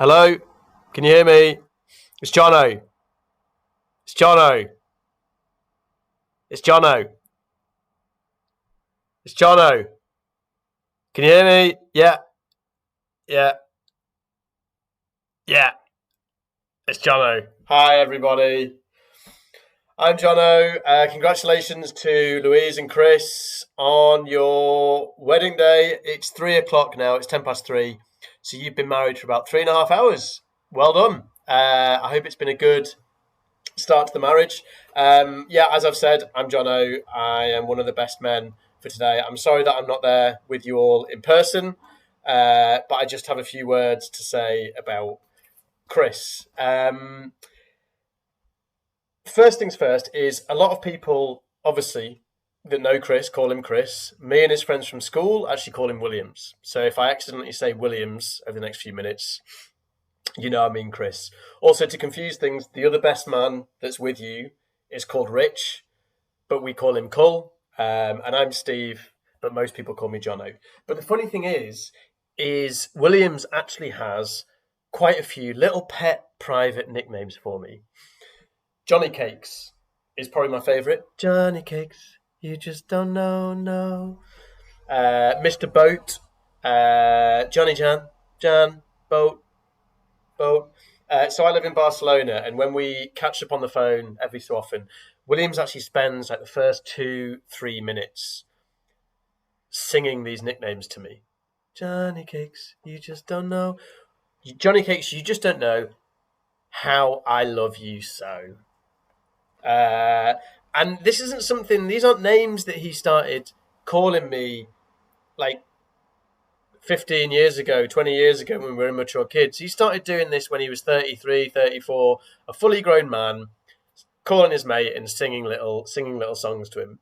Hello? Can you hear me? It's Jonno. It's Jonno. It's Jonno. It's Jonno. Can you hear me? Yeah. Yeah. Yeah. It's Jonno. Hi, everybody. I'm Jonno. Congratulations to Louise and Chris on your wedding day. It's 3 o'clock now. It's 3:10. So you've been married for about 3.5 hours. Well done. I hope it's been a good start to the marriage. Yeah, as I've said, I'm Jonno. I am one of the best men for today. I'm sorry that I'm not there with you all in person, but I just have a few words to say about Chris. First things first is a lot of people, obviously, that know Chris call him Chris. Me and his friends from school actually call him Williams. So if I accidentally say Williams over the next few minutes, you know I mean Chris. Also, to confuse things, the other best man that's with you is called Rich, but we call him Cull. And I'm Steve, but most people call me Jonno. But the funny thing is Williams actually has quite a few little pet private nicknames for me. Johnny Cakes is probably my favourite. Johnny Cakes, you just don't know, no. Mr. Boat, Johnny Jan, Boat, Boat. So I live in Barcelona, and when we catch up on the phone every so often, Williams actually spends like the first 2-3 minutes singing these nicknames to me. Johnny Cakes, you just don't know. Johnny Cakes, you just don't know how I love you so. And this isn't something, these aren't names that he started calling me like 15 years ago, 20 years ago when we were immature kids. He started doing this when he was 33, 34, a fully grown man, calling his mate and singing little songs to him.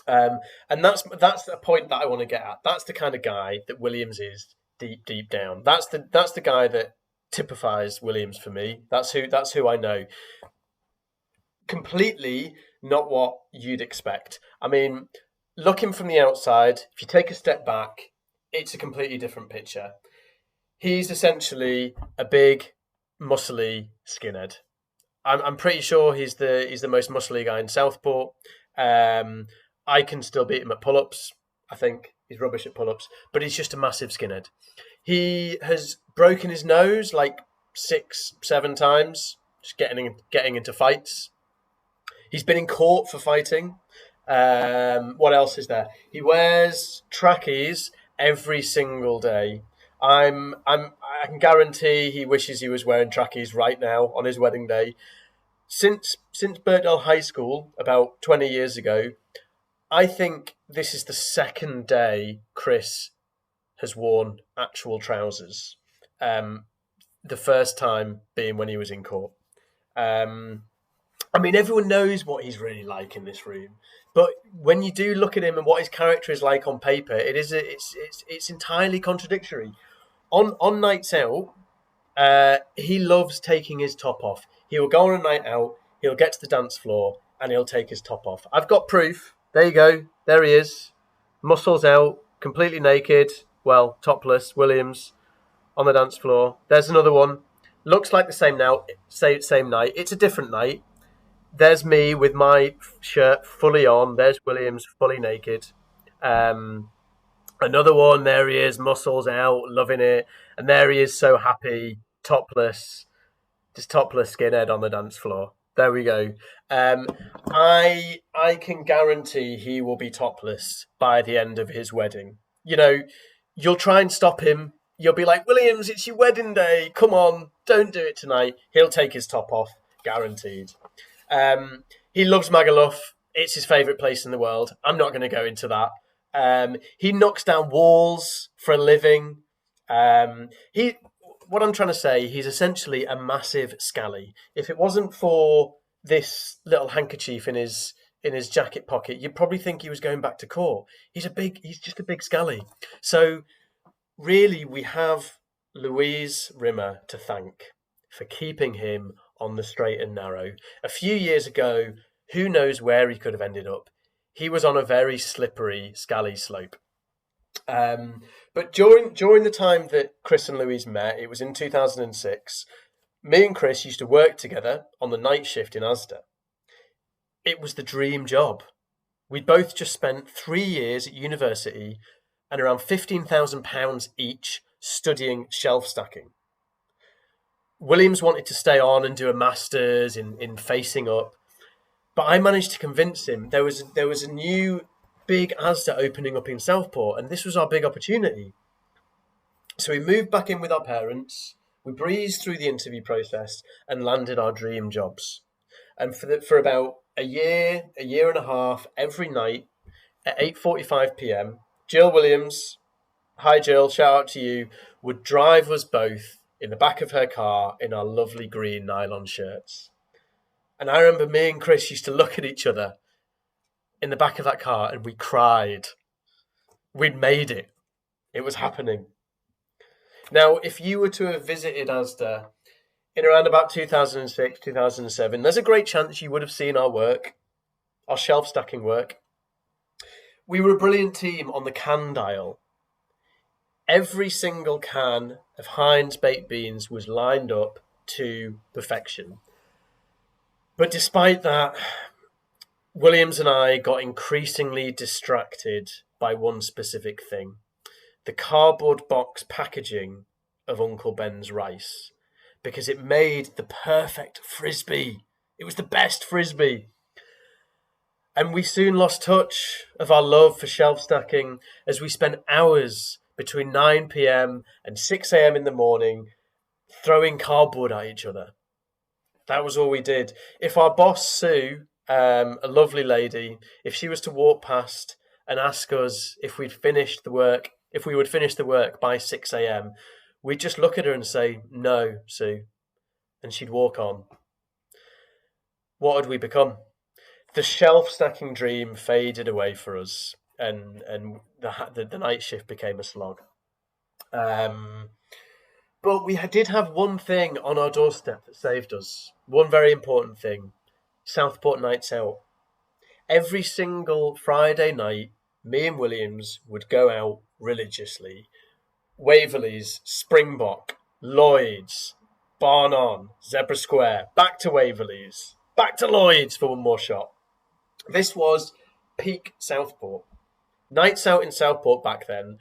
And that's a point that I want to get at. That's the kind of guy that Williams is deep down. That's the guy that typifies Williams for me. That's who I know. Completely not what you'd expect. I mean, looking from the outside, if you take a step back, it's a completely different picture. He's essentially a big, muscly skinhead. I'm pretty sure he's the most muscly guy in Southport. I can still beat him at pull-ups. I think he's rubbish at pull-ups, but he's just a massive skinhead. He has broken his nose like 6-7 times, just getting into fights. He's been in court for fighting. What else is there? He wears trackies every single day. I can guarantee he wishes he was wearing trackies right now on his wedding day. Since Birkdale High School about 20 years ago, I think this is the second day Chris has worn actual trousers. The first time being when he was in court. I mean, everyone knows what he's really like in this room, but when you do look at him and what his character is like on paper, it's entirely contradictory. On nights out, he loves taking his top off. He will go on a night out, he'll get to the dance floor, and he'll take his top off. I've got proof. There you go. There he is. Muscles out, completely naked. Well, topless. Williams on the dance floor. There's another one. Looks like the same night. It's a different night. There's me with my shirt fully on. There's Williams fully naked. Another one, there he is, muscles out, loving it. And there he is, so happy, topless, just topless skinhead on the dance floor. There we go. I can guarantee he will be topless by the end of his wedding. You know, you'll try and stop him. You'll be like, Williams, it's your wedding day. Come on, don't do it tonight. He'll take his top off, guaranteed. He loves Magaluf. It's his favourite place in the world. I'm not going to go into that. He knocks down walls for a living. What I'm trying to say, he's essentially a massive scally. If it wasn't for this little handkerchief in his jacket pocket, you'd probably think he was going back to court. He's just a big scally. So really, we have Louise Rimmer to thank for keeping him on the straight and narrow. A few years ago, who knows where he could have ended up. He was on a very slippery, scally slope. But during the time that Chris and Louise met, it was in 2006. Me and Chris used to work together on the night shift in Asda. It was the dream job. We'd both just spent 3 years at university and around £15,000 each studying shelf stacking. Williams wanted to stay on and do a master's in facing up, but I managed to convince him there was a new big Asda opening up in Southport, and this was our big opportunity. So we moved back in with our parents. We breezed through the interview process and landed our dream jobs. And for about a year and a half, every night at 8:45 p.m., Jill Williams, hi Jill, shout out to you, would drive us both in the back of her car in our lovely green nylon shirts. And I remember me and Chris used to look at each other in the back of that car and we cried. We'd made it. It was happening. Now, if you were to have visited Asda in around about 2006, 2007, there's a great chance you would have seen our work, our shelf stacking work. We were a brilliant team on the can dial. Every single can of Heinz baked beans was lined up to perfection. But despite that, Williams and I got increasingly distracted by one specific thing: the cardboard box packaging of Uncle Ben's rice, because it made the perfect frisbee. It was the best frisbee. And we soon lost touch of our love for shelf stacking as we spent hours between 9 p.m. and 6 a.m. in the morning throwing cardboard at each other. That was all we did. If our boss, Sue, a lovely lady, if she was to walk past and ask us if we'd finished the work, if we would finish the work by 6 a.m., we'd just look at her and say, "No, Sue," and she'd walk on. What had we become? The shelf stacking dream faded away for us, and the night shift became a slog. But we did have one thing on our doorstep that saved us. One very important thing: Southport Nights Out. Every single Friday night, me and Williams would go out religiously. Waverley's, Springbok, Lloyd's, Barn On, Zebra Square, back to Waverley's, back to Lloyd's for one more shot. This was peak Southport. Nights out in Southport back then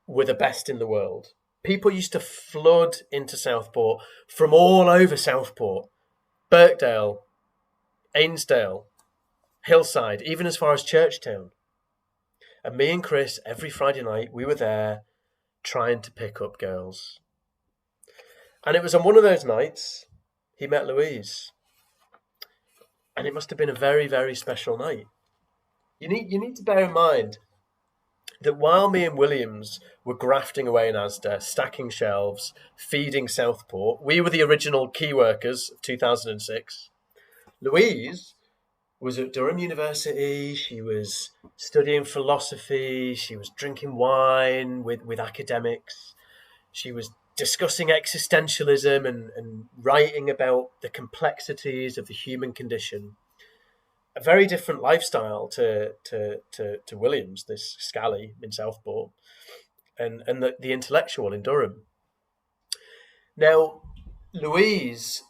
were the best in the world. People used to flood into Southport from all over Southport. Birkdale, Ainsdale, Hillside, even as far as Churchtown. And me and Chris, every Friday night, we were there trying to pick up girls. And it was on one of those nights he met Louise. And it must have been a very, very special night. You need to bear in mind that while me and Williams were grafting away in Asda, stacking shelves, feeding Southport, we were the original key workers of 2006. Louise was at Durham University. She was studying philosophy. She was drinking wine with academics. She was discussing existentialism and writing about the complexities of the human condition. A very different lifestyle to Williams, this scally in Southport, and the intellectual in Durham. Now, Louise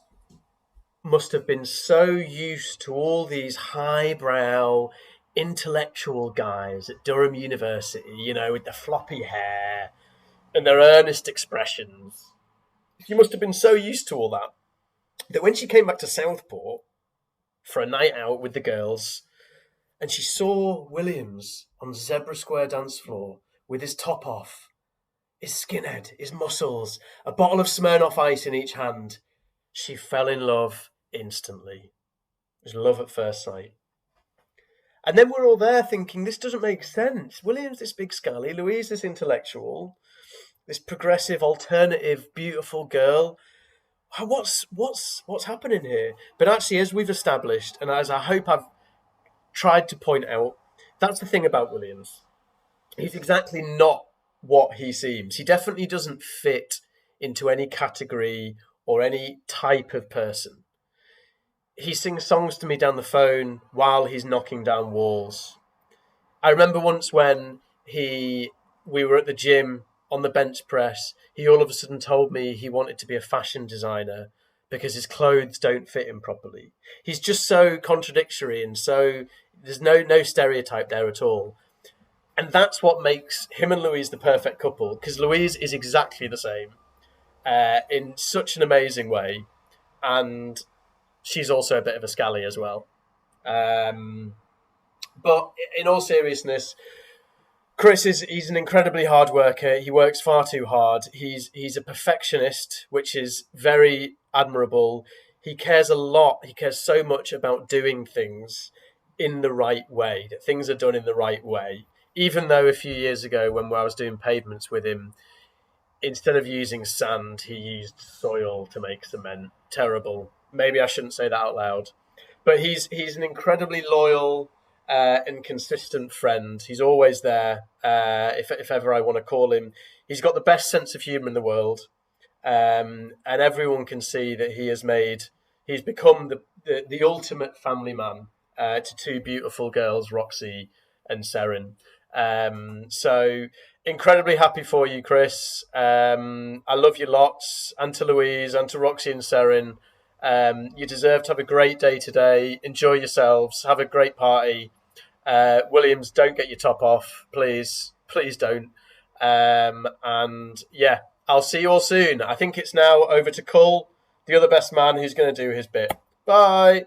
must have been so used to all these highbrow intellectual guys at Durham University, with the floppy hair and their earnest expressions. She must have been so used to all that when she came back to Southport for a night out with the girls and she saw Williams on Zebra Square dance floor with his top off, his skinhead, his muscles, a bottle of Smirnoff Ice in each hand, she fell in love instantly. It was love at first sight. And then we're all there thinking, this doesn't make sense. William's this big scally, Louise this intellectual, this progressive, alternative, beautiful girl. What's happening here? But actually, as we've established, and as I hope I've tried to point out, that's the thing about Williams. He's exactly not what he seems. He definitely doesn't fit into any category or any type of person. He sings songs to me down the phone while he's knocking down walls. I remember once when we were at the gym on the bench press, he all of a sudden told me he wanted to be a fashion designer because his clothes don't fit him properly. He's just so contradictory, and so there's no stereotype there at all. And that's what makes him and Louise the perfect couple, because Louise is exactly the same in such an amazing way. And she's also a bit of a scally as well. But in all seriousness, Chris he's an incredibly hard worker. He works far too hard. He's a perfectionist, which is very admirable. He cares a lot. He cares so much about doing things in the right way, that things are done in the right way. Even though a few years ago, when I was doing pavements with him, instead of using sand, he used soil to make cement. Terrible. Maybe I shouldn't say that out loud. But he's an incredibly loyal and consistent friend. He's always there if ever I want to call him. He's got the best sense of humour in the world, and everyone can see that he's become the ultimate family man to two beautiful girls, Roxy and Seren. So incredibly happy for you, Chris. I love you lots, and to Louise, and to Roxy and Seren. You deserve to have a great day today. Enjoy yourselves. Have a great party. Williams, don't get your top off, please. Please don't. And yeah, I'll see you all soon. I think it's now over to Cull, the other best man, who's going to do his bit. Bye.